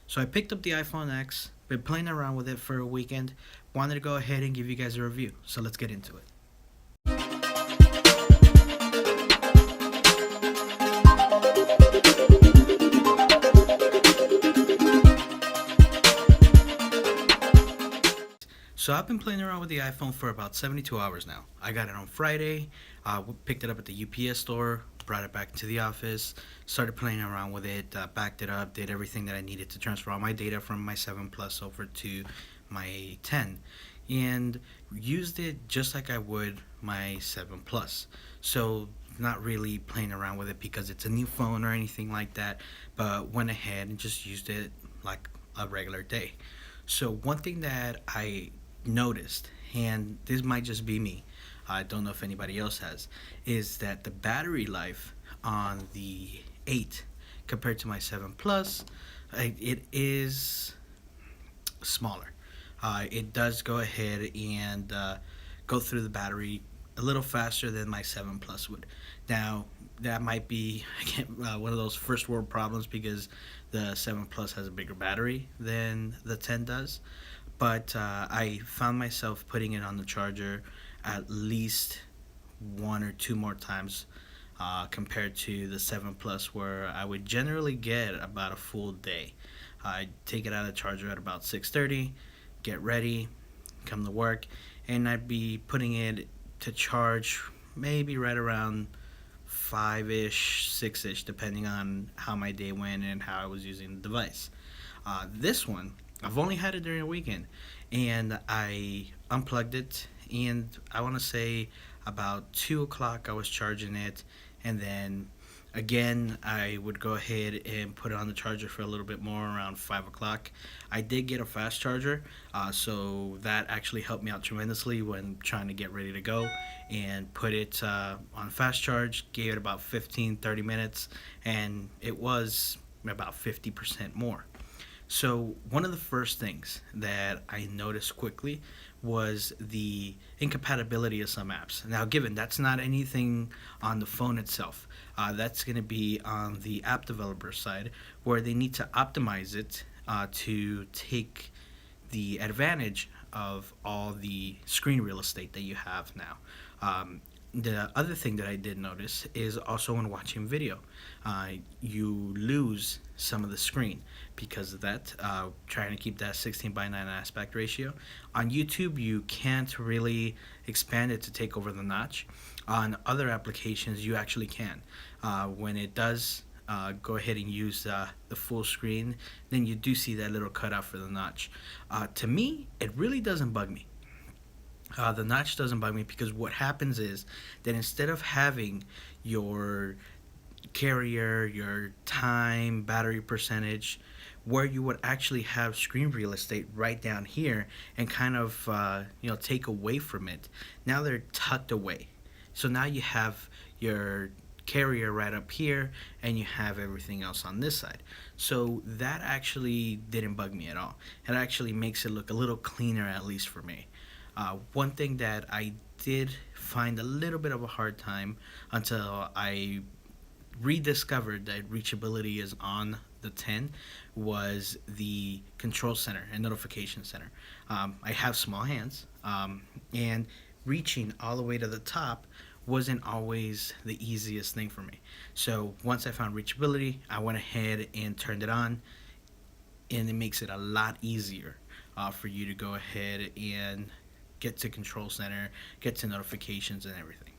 So I picked up the iPhone X, been playing around with it for a weekend, wanted to go ahead and give you guys a review. So let's get into it. So I've been playing around with the iPhone for about 72 hours now. I got it on Friday, picked it up at the UPS store, brought it back to the office, started playing around with it, backed it up, did everything that I needed to transfer all my data from my 7 Plus over to my 10, and used it just like I would my 7 Plus. So not really playing around with it because it's a new phone or anything like that, but went ahead and just used it like a regular day. So one thing that I noticed, and this might just be me, I don't know if anybody else has, is that the battery life on the 8 compared to my 7 Plus, it is smaller. It does go ahead and go through the battery a little faster than my 7 Plus would. Now, that might be again, one of those first world problems because the 7 Plus has a bigger battery than the 10 does. But I found myself putting it on the charger at least one or two more times compared to the 7 Plus, where I would generally get about a full day. I'd take it out of the charger at about 6:30, get ready, come to work, and I'd be putting it to charge maybe right around 5-ish, 6-ish, depending on how my day went and how I was using the device. This one, I've only had it during the weekend, and I unplugged it, and I want to say about 2 o'clock I was charging it, and then again I would go ahead and put it on the charger for a little bit more around 5 o'clock. I did get a fast charger, so that actually helped me out tremendously when trying to get ready to go, and put it on fast charge, gave it about 15-30 minutes, and it was about 50% more. So one of the first things that I noticed quickly was the incompatibility of some apps. Now, given that's not anything on the phone itself, that's going to be on the app developer side, where they need to optimize it to take the advantage of all the screen real estate that you have now. The other thing that I did notice is also when watching video, you lose some of the screen because of that, trying to keep that 16:9 aspect ratio. On YouTube, you can't really expand it to take over the notch. On other applications, you actually can. When it does go ahead and use the full screen, then you do see that little cutout for the notch. To me, it really doesn't bug me. The notch doesn't bug me because what happens is that instead of having your carrier, your time, battery percentage, where you would actually have screen real estate right down here and kind of take away from it, now they're tucked away. So now you have your carrier right up here and you have everything else on this side. So that actually didn't bug me at all. It actually makes it look a little cleaner, at least for me. One thing that I did find a little bit of a hard time until I rediscovered that reachability is on the 10 was the control center and notification center. I have small hands, and reaching all the way to the top wasn't always the easiest thing for me. So once I found reachability, I went ahead and turned it on, and it makes it a lot easier for you to go ahead and get to control center, get to notifications and everything.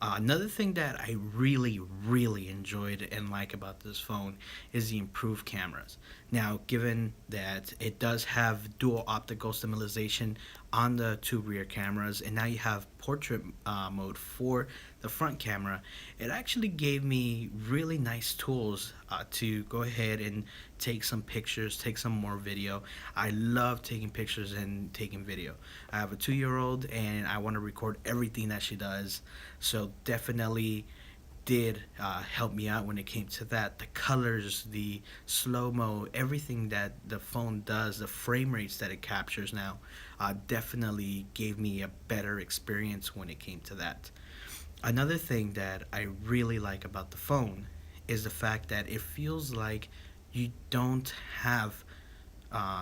Another thing that I really, really enjoyed and like about this phone is the improved cameras. Now, given that it does have dual optical stabilization on the two rear cameras, and now you have portrait mode for the front camera, it actually gave me really nice tools to go ahead and take some pictures, take some more video. I love taking pictures and taking video. I have a 2-year-old and I want to record everything that she does, so definitely did help me out when it came to that. The colors, the slow-mo, everything that the phone does, the frame rates that it captures now, definitely gave me a better experience when it came to that. Another thing that I really like about the phone is the fact that it feels like you don't have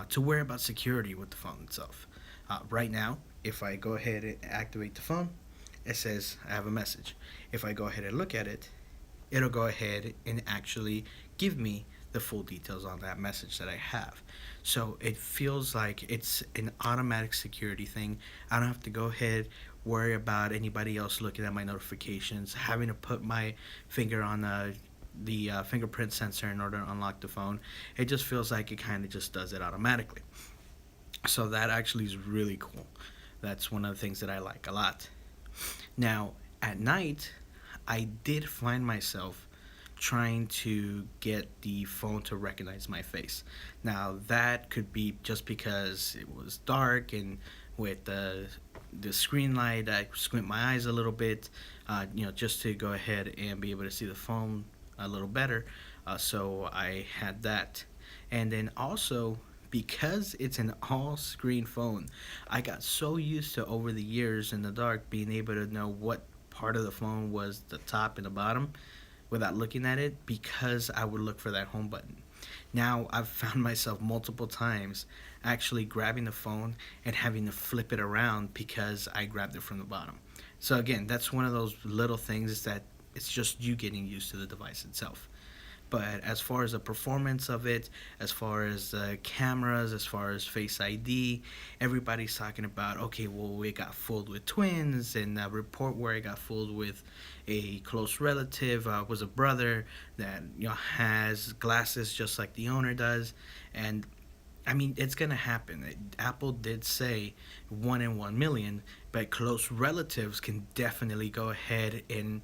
to worry about security with the phone itself. Right now, if I go ahead and activate the phone, it says I have a message. If I go ahead and look at it, it'll go ahead and actually give me the full details on that message that I have. So it feels like it's an automatic security thing. I don't have to go ahead worry about anybody else looking at my notifications, having to put my finger on the fingerprint sensor in order to unlock the phone. It just feels like it kind of just does it automatically. So that actually is really cool. That's one of the things that I like a lot. Now, at night, I did find myself trying to get the phone to recognize my face. Now, that could be just because it was dark, and with the screen light, I squint my eyes a little bit, just to go ahead and be able to see the phone a little better. So I had that. And then also, because it's an all screen phone, I got so used to over the years in the dark being able to know what part of the phone was the top and the bottom without looking at it, because I would look for that home button. Now I've found myself multiple times actually grabbing the phone and having to flip it around because I grabbed it from the bottom. So again, that's one of those little things that it's just you getting used to the device itself. But as far as the performance of it, as far as cameras, as far as Face ID, everybody's talking about, okay, well, it got fooled with twins, and a report where it got fooled with a close relative, was a brother that has glasses just like the owner does. And I mean, it's gonna happen. Apple did say 1 in 1 million, but close relatives can definitely go ahead and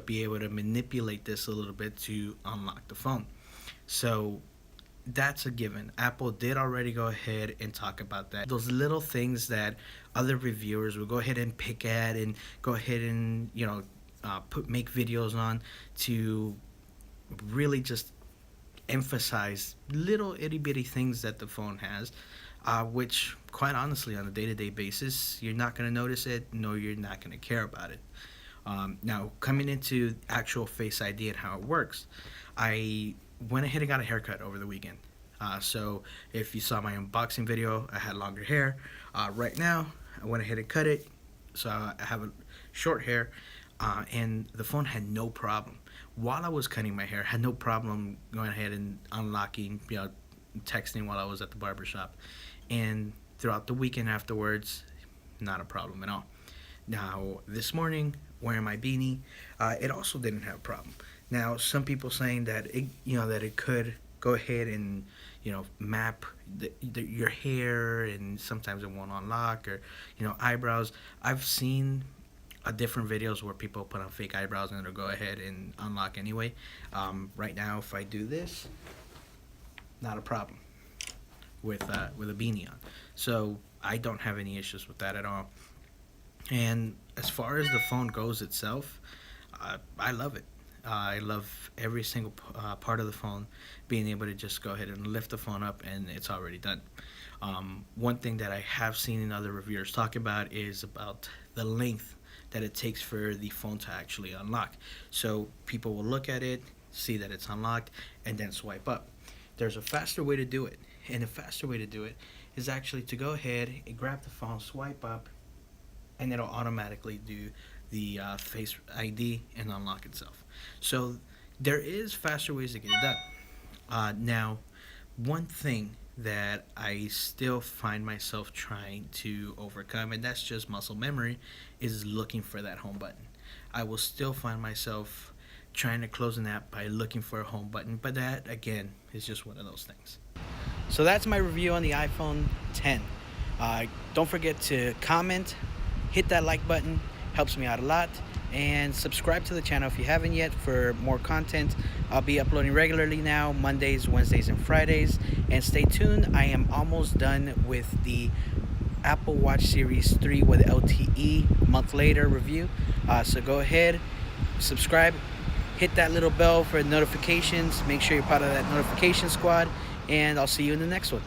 be able to manipulate this a little bit to unlock the phone. So that's a given. Apple did already go ahead and talk about that. Those little things that other reviewers will go ahead and pick at and go ahead and make videos on to really just emphasize little itty bitty things that the phone has, which quite honestly on a day-to-day basis you're not going to notice it, nor you're not going to care about it. Now, coming into actual Face ID and how it works, I went ahead and got a haircut over the weekend. So if you saw my unboxing video, I had longer hair. Right now, I went ahead and cut it, so I have a short hair, and the phone had no problem. While I was cutting my hair, I had no problem going ahead and unlocking, texting while I was at the barbershop. And throughout the weekend afterwards, not a problem at all. Now, this morning, wearing my beanie, it also didn't have a problem. Now, some people saying that it could go ahead and map your hair, and sometimes it won't unlock, or eyebrows. I've seen different videos where people put on fake eyebrows and it'll go ahead and unlock anyway. Right now, if I do this, not a problem with a beanie on. So I don't have any issues with that at all. And as far as the phone goes itself, I love it. I love every single part of the phone, being able to just go ahead and lift the phone up and it's already done. One thing that I have seen in other reviewers talk about is about the length that it takes for the phone to actually unlock. So people will look at it, see that it's unlocked, and then swipe up. There's a faster way to do it, and the faster way to do it is actually to go ahead and grab the phone, swipe up, and it'll automatically do the Face ID and unlock itself. So there is faster ways to get it done. Now, one thing that I still find myself trying to overcome, and that's just muscle memory, is looking for that home button. I will still find myself trying to close an app by looking for a home button, but that, again, is just one of those things. So that's my review on the iPhone 10. Don't forget to comment, hit that like button, helps me out a lot, and subscribe to the channel if you haven't yet for more content. I'll be uploading regularly now, Mondays, Wednesdays, and Fridays. And stay tuned, I am almost done with the Apple Watch Series 3 with LTE month later review. So go ahead, subscribe, hit that little bell for notifications, make sure you're part of that notification squad, and I'll see you in the next one.